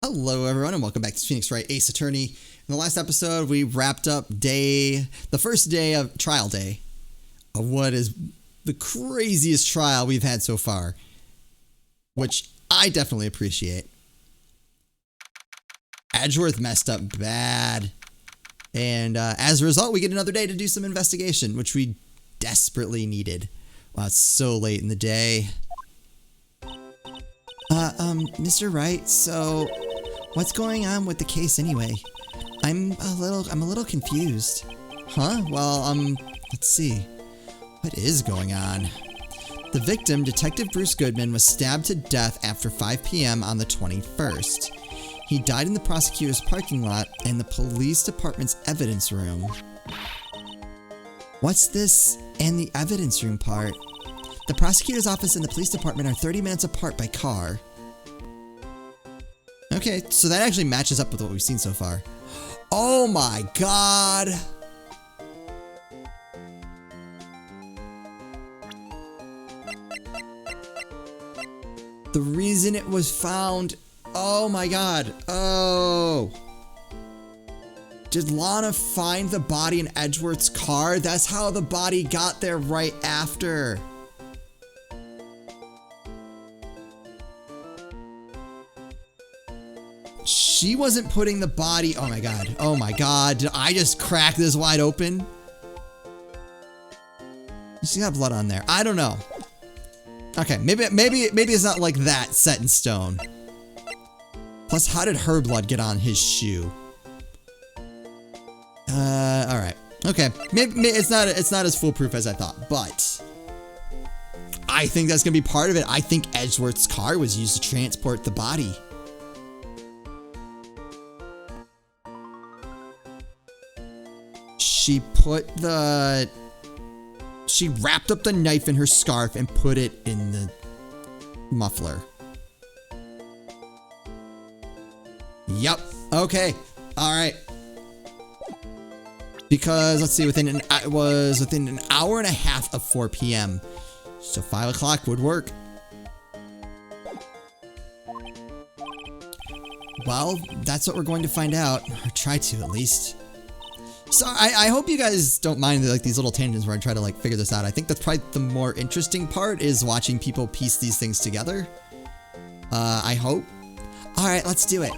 Hello everyone and welcome back to Phoenix Wright Ace Attorney. In the last episode we wrapped up the first day of trial day of what is the craziest trial we've had so far, which I definitely appreciate. Edgeworth messed up bad, and as a result we get another day to do some investigation, which we desperately needed. Wow, it's so late in the day. Mr. Wright, so what's going on with the case anyway? I'm a little confused. Huh? Well, let's see. What is going on? The victim, Detective Bruce Goodman, was stabbed to death after 5 p.m. on the 21st. He died in the prosecutor's parking lot and the police department's evidence room. What's this and the evidence room part? The prosecutor's office and the police department are 30 minutes apart by car. Okay, so that actually matches up with what we've seen so far. Oh my god! The reason it was found... Oh my god. Oh! Did Lana find the body in Edgeworth's car? That's how the body got there right after. She wasn't putting the body... Oh my god. Oh my god. Did I just crack this wide open? She's got blood on there. I don't know. Okay, maybe it's not like that set in stone. Plus, how did her blood get on his shoe? Alright. Okay. Maybe it's not as foolproof as I thought, but I think that's gonna be part of it. I think Edgeworth's car was used to transport the body. She wrapped up the knife in her scarf and put it in the muffler. Yep. Okay. All right. Because let's see, it was within an hour and a half of 4 p.m. So 5 o'clock would work. Well, that's what we're going to find out, or try to at least. So I hope you guys don't mind like these little tangents where I try to like figure this out. I think that's probably the more interesting part, is watching people piece these things together. I hope. All right, let's do it.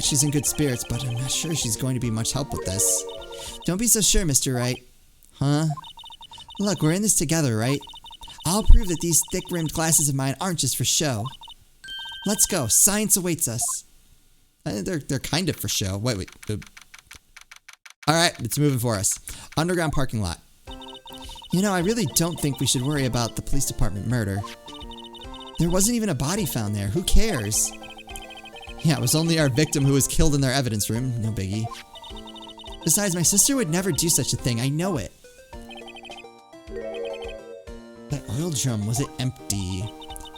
She's in good spirits, but I'm not sure she's going to be much help with this. Don't be so sure, Mr. Wright. Huh? Look, we're in this together, right? I'll prove that these thick-rimmed glasses of mine aren't just for show. Let's go. Science awaits us. They're kind of for show. Wait. Alright, it's moving for us. Underground parking lot. You know, I really don't think we should worry about the police department murder. There wasn't even a body found there. Who cares? Yeah, it was only our victim who was killed in their evidence room. No biggie. Besides, my sister would never do such a thing. I know it. That oil drum, was it empty?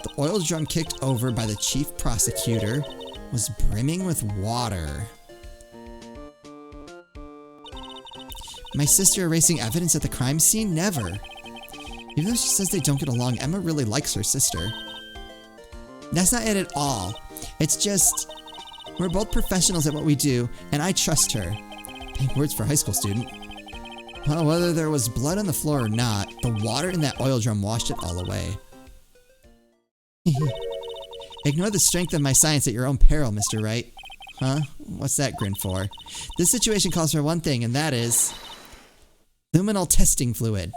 The oil drum kicked over by the chief prosecutor was brimming with water. My sister erasing evidence at the crime scene? Never. Even though she says they don't get along, Emma really likes her sister. That's not it at all. It's just, we're both professionals at what we do, and I trust her. Big words for a high school student. Well, whether there was blood on the floor or not, the water in that oil drum washed it all away. Ignore the strength of my science at your own peril, Mr. Wright. Huh? What's that grin for? This situation calls for one thing, and that is... luminol testing fluid.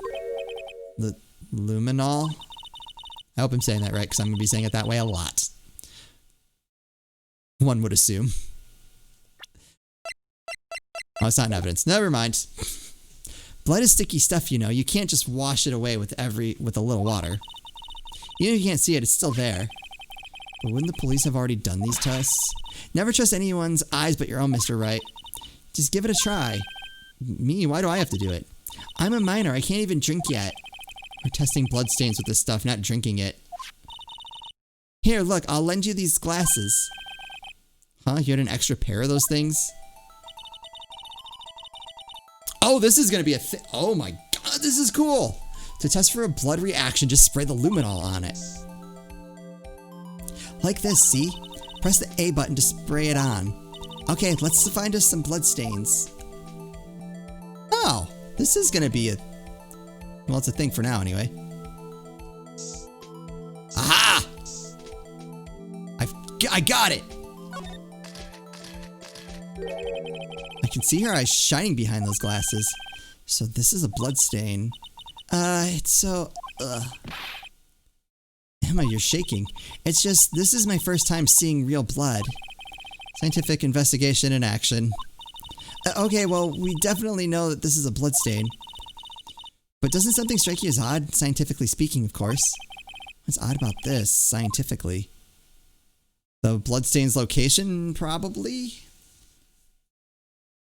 Luminol? I hope I'm saying that right, because I'm going to be saying it that way a lot. One would assume. Oh, it's not in evidence. Never mind. Blood is sticky stuff, you know. You can't just wash it away with a little water. Even if you can't see it, it's still there. But wouldn't the police have already done these tests? Never trust anyone's eyes but your own, Mr. Wright. Just give it a try. Me? Why do I have to do it? I'm a minor. I can't even drink yet. We're testing bloodstains with this stuff, not drinking it. Here, look. I'll lend you these glasses. Huh? You had an extra pair of those things? Oh, this is going to be a thing. Oh my god, this is cool. To test for a blood reaction, just spray the luminol on it. Like this, see? Press the A button to spray it on. Okay, let's find us some bloodstains. Oh, this is gonna be a... Well, it's a thing for now anyway. Aha! I got it! I can see her eyes shining behind those glasses. So this is a bloodstain. It's so... Emma, you're shaking. It's just, this is my first time seeing real blood. Scientific investigation in action. Okay, well, we definitely know that this is a bloodstain. But doesn't something strike you as odd, scientifically speaking, of course? What's odd about this, scientifically? The bloodstain's location, probably?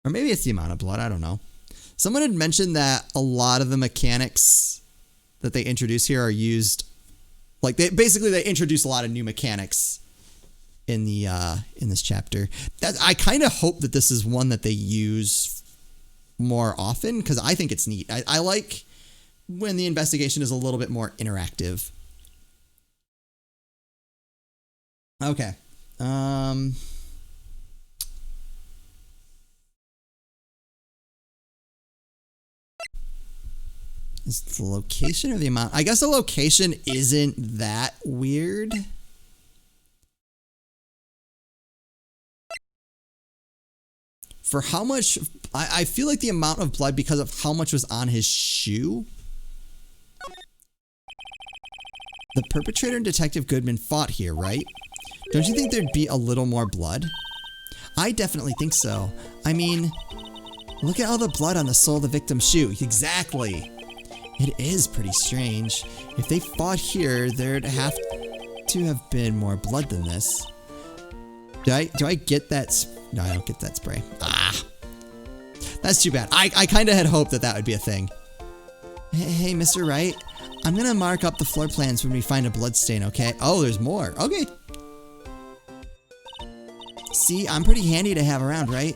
Or maybe it's the amount of blood, I don't know. Someone had mentioned that a lot of the mechanics that they introduce here are used... Like, they introduce a lot of new mechanics in the in this chapter. I kind of hope that this is one that they use more often, because I think it's neat. I like when the investigation is a little bit more interactive. Okay. Is the location or the amount? I guess the location isn't that weird. For how much... I feel like the amount of blood because of how much was on his shoe. The perpetrator and Detective Goodman fought here, right? Don't you think there'd be a little more blood? I definitely think so. I mean, look at all the blood on the sole of the victim's shoe. Exactly. It is pretty strange. If they fought here, there'd have to have been more blood than this. Do I get that? No, I don't get that spray. Ah, that's too bad. I kind of had hoped that that would be a thing. Hey, Mr. Wright, I'm gonna mark up the floor plans when we find a blood stain, okay? Oh, there's more. Okay. See, I'm pretty handy to have around, right?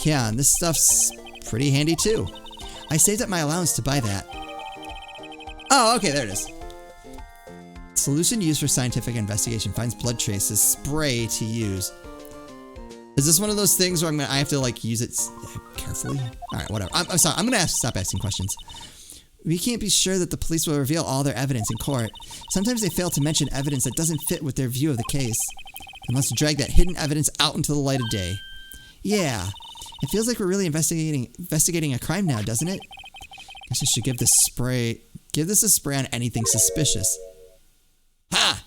Yeah, and this stuff's pretty handy too. I saved up my allowance to buy that. Oh, okay, there it is. Solution used for scientific investigation finds blood traces. Spray to use. Is this one of those things where I have to like use it carefully? All right, whatever. I'm sorry. I'm gonna stop asking questions. We can't be sure that the police will reveal all their evidence in court. Sometimes they fail to mention evidence that doesn't fit with their view of the case. They must drag that hidden evidence out into the light of day. Yeah. It feels like we're really investigating a crime now, doesn't it? Guess I should give this a spray on anything suspicious. Ha!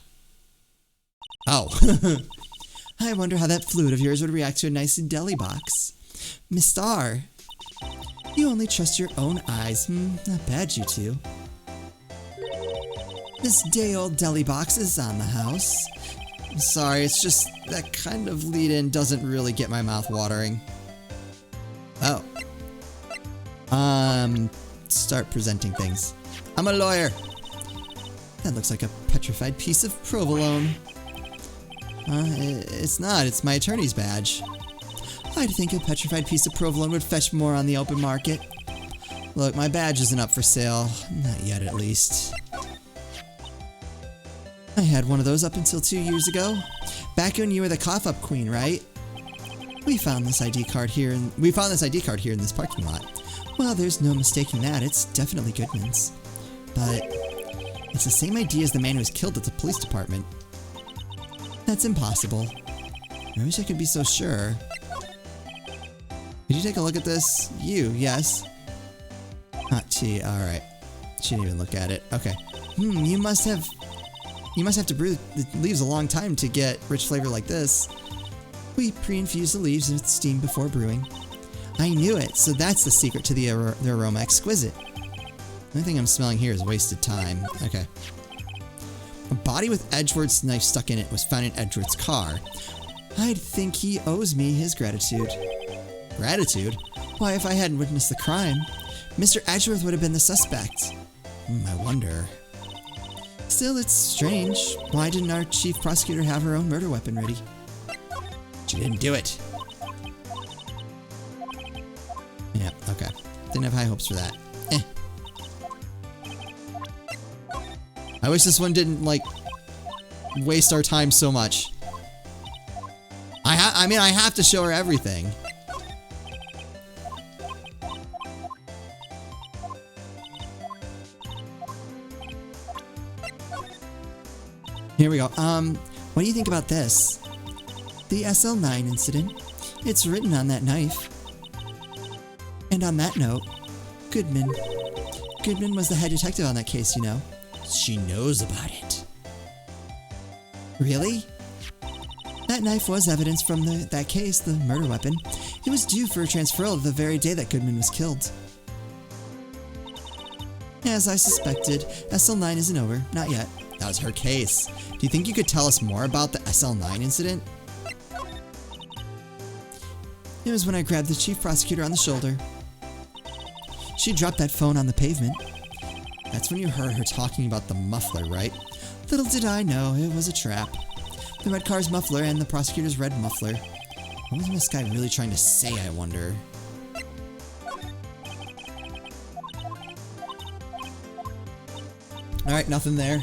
Oh. I wonder how that fluid of yours would react to a nice deli box. Miss Starr, you only trust your own eyes. Not bad, you two. This day-old deli box is on the house. I'm sorry, it's just that kind of lead-in doesn't really get my mouth watering. Oh. Start presenting things. I'm a lawyer. That looks like a petrified piece of provolone. It's not. It's my attorney's badge. I'd think a petrified piece of provolone would fetch more on the open market. Look, my badge isn't up for sale. Not yet, at least. I had one of those up until 2 years ago. Back when you were the cough-up queen, right? We found this ID card here in this parking lot. Well, there's no mistaking that. It's definitely Goodman's. But it's the same ID as the man who was killed at the police department. That's impossible. I wish I could be so sure. Could you take a look at this? You, yes. Hot tea, alright. She didn't even look at it. Okay. You must have to brew the leaves a long time to get rich flavor like this. We pre-infuse the leaves with steam before brewing. I knew it, so that's the secret to the aroma exquisite. The only thing I'm smelling here is wasted time. Okay. A body with Edgeworth's knife stuck in it was found in Edgeworth's car. I'd think he owes me his gratitude. Gratitude? Why, if I hadn't witnessed the crime, Mr. Edgeworth would have been the suspect. I wonder. Still, it's strange. Why didn't our chief prosecutor have her own murder weapon ready? She didn't do it. Yeah, okay. Didn't have high hopes for that. I wish this one didn't, like, waste our time so much. I mean, I have to show her everything. Here we go. What do you think about this? The SL9 incident. It's written on that knife. And on that note, Goodman. Goodman was the head detective on that case, you know. She knows about it. Really? That knife was evidence from that case, the murder weapon. It was due for a transferal the very day that Goodman was killed. As I suspected, SL9 isn't over. Not yet. That was her case. Do you think you could tell us more about the SL9 incident? It was when I grabbed the chief prosecutor on the shoulder. She dropped that phone on the pavement. That's when you heard her talking about the muffler, right? Little did I know, it was a trap. The red car's muffler and the prosecutor's red muffler. What was this guy really trying to say, I wonder? Alright, nothing there.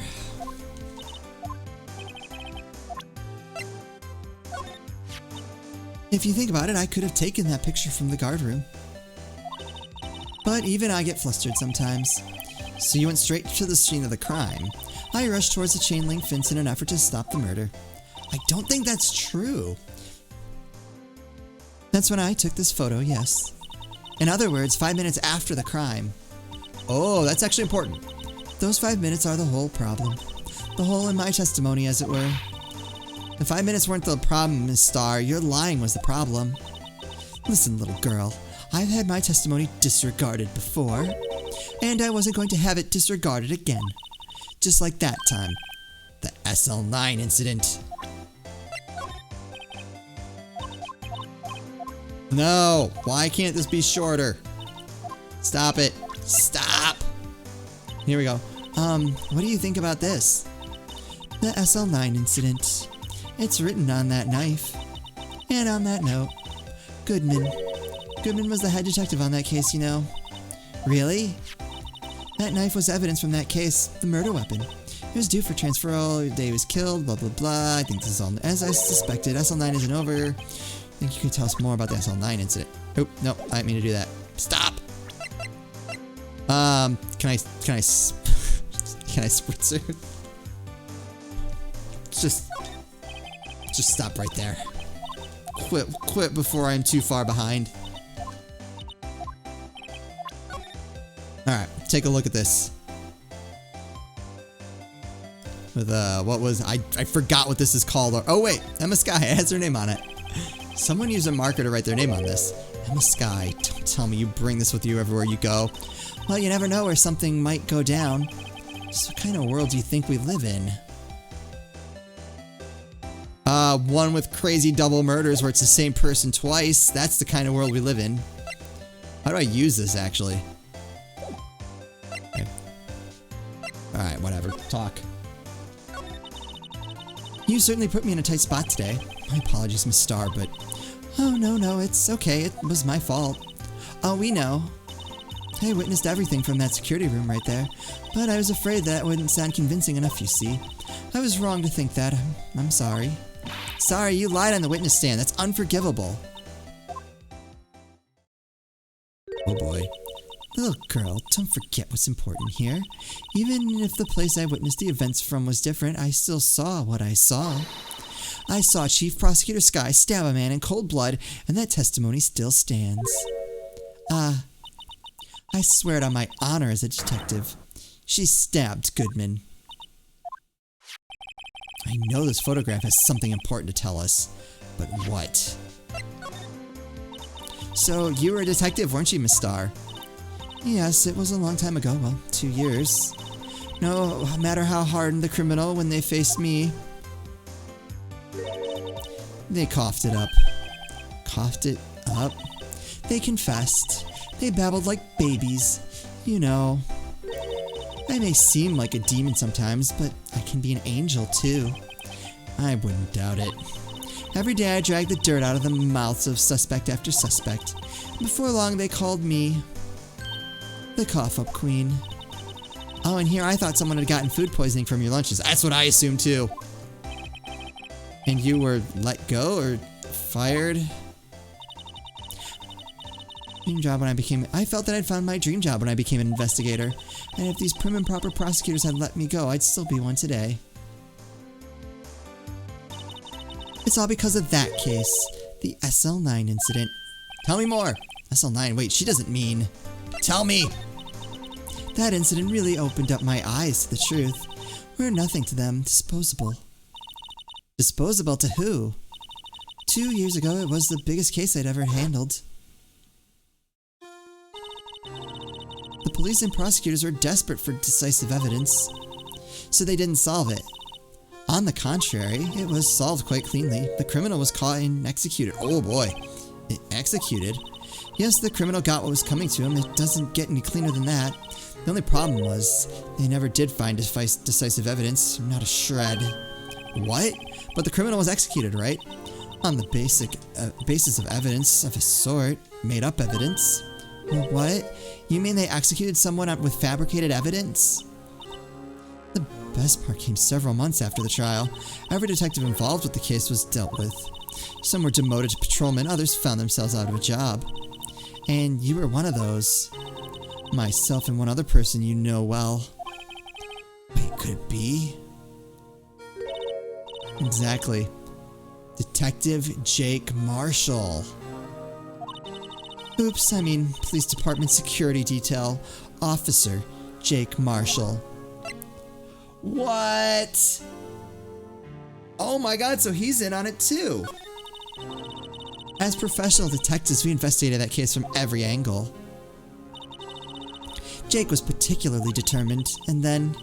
If you think about it, I could have taken that picture from the guard room. But even I get flustered sometimes. So you went straight to the scene of the crime. I rushed towards the chain link fence in an effort to stop the murder. I don't think that's true. That's when I took this photo, yes. In other words, 5 minutes after the crime. Oh, that's actually important. Those 5 minutes are the whole problem. The hole in my testimony, as it were. The 5 minutes weren't the problem, Miss Starr. Your lying was the problem. Listen, little girl. I've had my testimony disregarded before, and I wasn't going to have it disregarded again. Just like that time. The SL9 incident. No! Why can't this be shorter? Stop it. Stop! Here we go. What do you think about this? The SL9 incident. It's written on that knife. And on that note, Goodman. Goodman was the head detective on that case, you know. Really? That knife was evidence from that case, the murder weapon. It was due for transferal, the day he was killed, blah blah blah. I think this is all as I suspected. SL9 isn't over. I think you could tell us more about the SL9 incident. Oh, no, I didn't mean to do that. Stop! Can I spritzer? Just stop right there. Quit before I'm too far behind. Alright, take a look at this. With, what was, I forgot what this is called. Oh wait, Emma Sky, it has her name on it. Someone use a marker to write their name on this. Emma Sky, don't tell me you bring this with you everywhere you go. Well, you never know where something might go down. Just what kind of world do you think we live in? One with crazy double murders where it's the same person twice. That's the kind of world we live in. How do I use this, actually? Okay. Alright, whatever. Talk. You certainly put me in a tight spot today. My apologies, Miss Starr, but... Oh, no, it's okay. It was my fault. Oh, we know. I witnessed everything from that security room right there, but I was afraid that wouldn't sound convincing enough, you see. I was wrong to think that. I'm sorry. Sorry, you lied on the witness stand. That's unforgivable. Oh boy. Little girl, don't forget what's important here. Even if the place I witnessed the events from was different, I still saw what I saw. I saw Chief Prosecutor Sky stab a man in cold blood, and that testimony still stands. I swear it on my honor as a detective. She stabbed Goodman. I know this photograph has something important to tell us, but what? So, you were a detective, weren't you, Miss Starr? Yes, it was a long time ago. Well, 2 years. No matter how hardened the criminal when they faced me. They coughed it up. Coughed it up? They confessed. They babbled like babies. You know. I may seem like a demon sometimes, but I can be an angel too. I wouldn't doubt it. Every day I dragged the dirt out of the mouths of suspect after suspect. Before long they called me the cough-up queen. Oh, and here I thought someone had gotten food poisoning from your lunches. That's what I assumed too. And you were let go, or Fired. Dream job when I felt that I'd found my dream job when I became an investigator. And if these prim and proper prosecutors had let me go, I'd still be one today. It's all because of that case. The SL9 incident. Tell me more. SL9, wait, she doesn't mean... Tell me! That incident really opened up my eyes to the truth. We're nothing to them. Disposable. Disposable to who? 2 years ago, it was the biggest case I'd ever handled. The police and prosecutors were desperate for decisive evidence, so they didn't solve it. On the contrary, it was solved quite cleanly. The criminal was caught and executed. Oh boy. Executed? Yes, the criminal got what was coming to him. It doesn't get any cleaner than that. The only problem was, they never did find decisive evidence. Not a shred. What? But the criminal was executed, right? On the basis of evidence of a sort. Made up evidence. What? You mean they executed someone with fabricated evidence? The best part came several months after the trial. Every detective involved with the case was dealt with. Some were demoted to patrolmen, others found themselves out of a job. And you were one of those. Myself and one other person you know well. Wait, could it be? Exactly. Detective Jake Marshall. Oops, I mean Police Department Security Detail Officer Jake Marshall. What? Oh my god, so he's in on it too. As professional detectives, we investigated that case from every angle. Jake was particularly determined, and then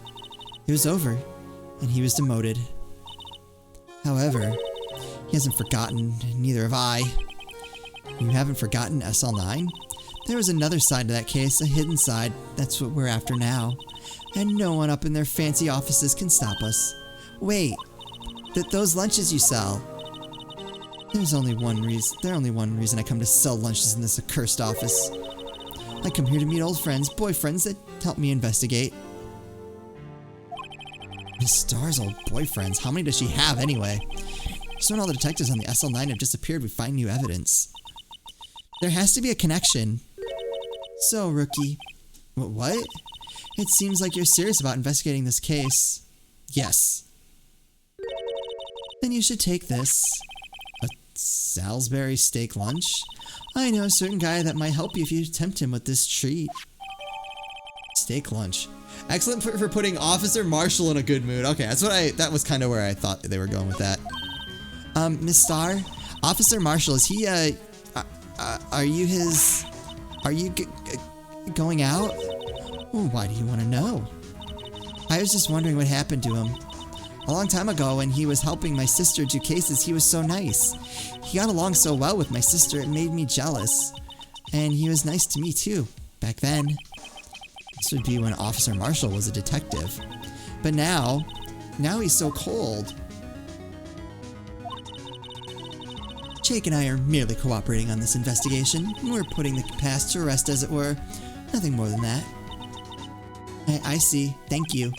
it was over, and he was demoted. However, he hasn't forgotten, neither have I. You haven't forgotten SL9? There was another side to that case, a hidden side. That's what we're after now. And no one up in their fancy offices can stop us. Wait, those lunches you sell. There's only one reason I come to sell lunches in this accursed office. I come here to meet old friends, boyfriends that help me investigate. Miss Starr's old boyfriends, how many does she have anyway? So when all the detectives on the SL9 have disappeared, we find new evidence. There has to be a connection. So, rookie. What? It seems like you're serious about investigating this case. Yes. Then you should take this. A Salisbury steak lunch? I know a certain guy that might help you if you tempt him with this treat. Steak lunch. Excellent for putting Officer Marshall in a good mood. Okay, that was kind of where I thought they were going with that. Miss Starr? Officer Marshall, is he, are you going out? Well, why do you want to know? I was just wondering what happened to him. A long time ago, when he was helping my sister do cases, he was so nice. He got along so well with my sister, it made me jealous. And he was nice to me too, back then. This would be when Officer Marshall was a detective. But now he's so cold. Jake and I are merely cooperating on this investigation. We're putting the past to rest, as it were. Nothing more than that. I see. Thank you.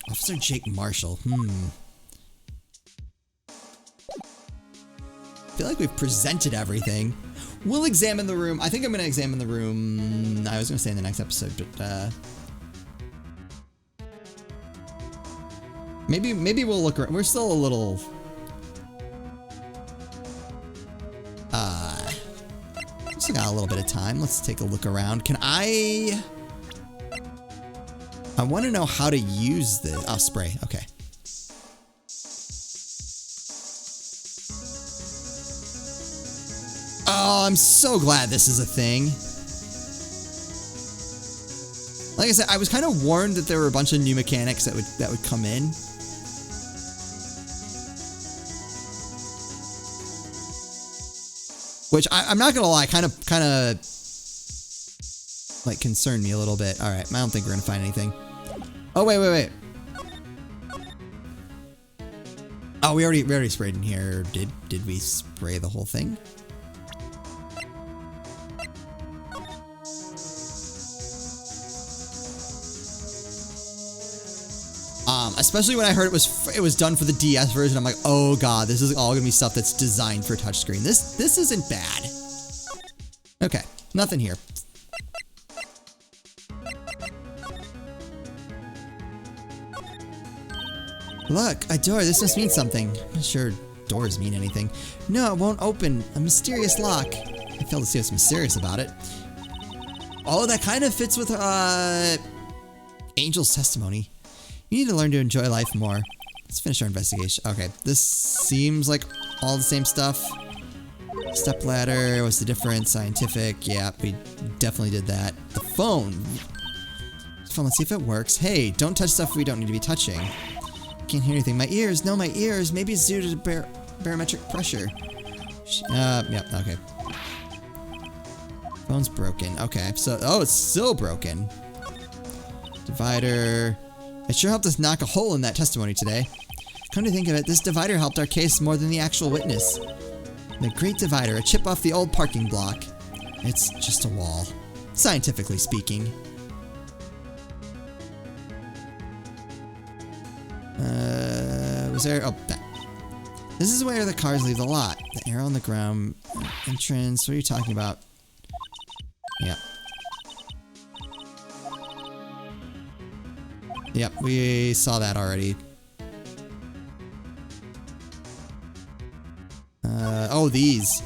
Officer Jake Marshall. I feel like we've presented everything. We'll examine the room. I think I'm going to examine the room. I was going to say in the next episode, but maybe we'll look around. We're still a little still got a little bit of time. Let's take a look around. Can I want to know how to use this. Oh, spray. Okay. Oh, I'm so glad this is a thing. Like I said, I was kind of warned that there were a bunch of new mechanics that would come in. Which I'm not gonna lie, kind of like concerned me a little bit. All right, I don't think we're gonna find anything. Oh wait. Oh, we already sprayed in here. Did we spray the whole thing? Especially when I heard it was done for the DS version. I'm like, oh god, this is all gonna be stuff that's designed for touchscreen. This isn't bad. Okay, nothing here. Look, a door. This must mean something. I'm not sure doors mean anything. No, it won't open. A mysterious lock. I failed to see what's mysterious about it. Oh, that kind of fits with Angel's testimony. You need to learn to enjoy life more. Let's finish our investigation. Okay, this seems like all the same stuff. Step ladder, what's the difference? Scientific, yeah, we definitely did that. The phone. Let's see if it works. Hey, don't touch stuff we don't need to be touching. Can't hear anything. My ears, no, my ears. Maybe it's due to barometric pressure. Yep, okay. Phone's broken. Okay, so, oh, it's still broken. Divider. It sure helped us knock a hole in that testimony today. Come to think of it, this divider helped our case more than the actual witness. The Great Divider, a chip off the old parking block. It's just a wall, scientifically speaking. Was there... Oh, that. This is where the cars leave the lot. The arrow on the ground. Entrance. What are you talking about? Yep. Yep, we saw that already. Oh, these.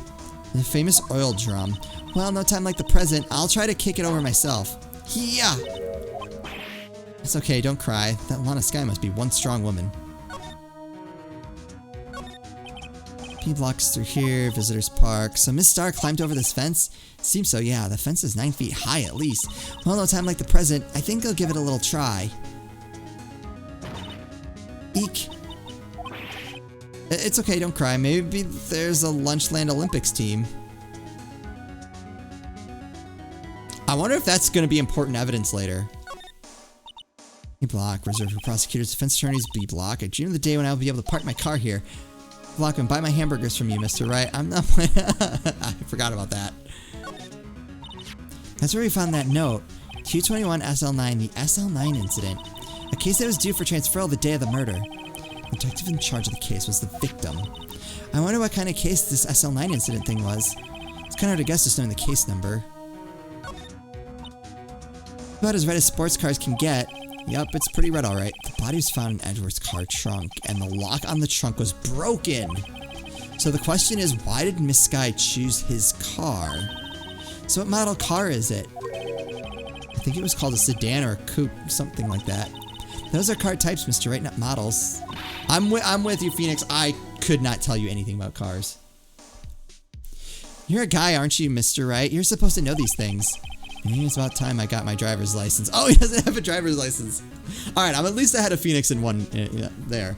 The famous oil drum. Well, no time like the present. I'll try to kick it over myself. Yeah! It's okay, don't cry. That Lana Skye must be one strong woman. P blocks through here, visitors park. So Miss Starr climbed over this fence? Seems so, yeah. The fence is 9 feet high at least. Well, no time like the present. I think I'll give it a little try. Eek. It's okay, don't cry. Maybe there's a Lunchland Olympics team. I wonder if that's going to be important evidence later. A block, reserved for prosecutors, defense attorneys. B block. I dream of the day when I'll be able to park my car here. Block and buy my hamburgers from you, Mr. Wright. I'm not playing. I forgot about that. That's where we found that note. Q21 SL9, the SL9 incident. A case that was due for transferal the day of the murder. The detective in charge of the case was the victim. I wonder what kind of case this SL9 incident thing was. It's kind of hard to guess just knowing the case number. About as red as sports cars can get. Yup, it's pretty red alright. The body was found in Edward's car trunk, and the lock on the trunk was broken. So the question is, why did Miss Skye choose his car? So what model car is it? I think it was called a sedan or a coupe, something like that. Those are car types, Mr. Wright, not models. I'm with you, Phoenix. I could not tell you anything about cars. You're a guy, aren't you, Mr. Wright? You're supposed to know these things. Maybe it's about time I got my driver's license. Oh, he doesn't have a driver's license. Alright, I'm at least ahead of Phoenix in one, there.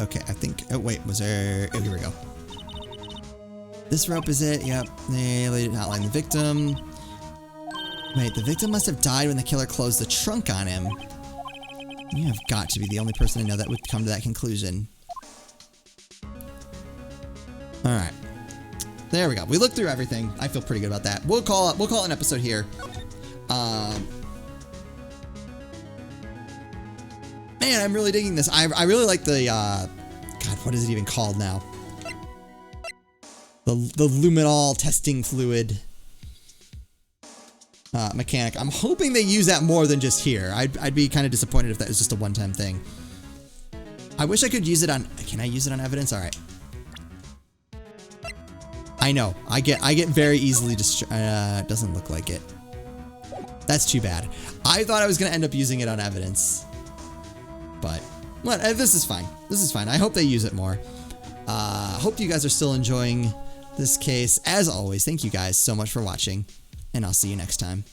Okay, I think, oh wait, was there, oh, here we go. This rope is it, yep. They didn't outline the victim. Wait, the victim must have died when the killer closed the trunk on him. You have got to be the only person I know that would come to that conclusion. Alright. There we go. We looked through everything. I feel pretty good about that. We'll call it an episode here. Man, I'm really digging this. I really like the God, what is it even called now? The luminol testing fluid mechanic. I'm hoping they use that more than just here. I'd be kind of disappointed if that was just a one-time thing. I wish I could use it on... Can I use it on evidence? Alright. I know. I get very easily doesn't look like it. That's too bad. I thought I was going to end up using it on evidence. But, well, this is fine. This is fine. I hope they use it more. Hope you guys are still enjoying this case. As always, thank you guys so much for watching, and I'll see you next time.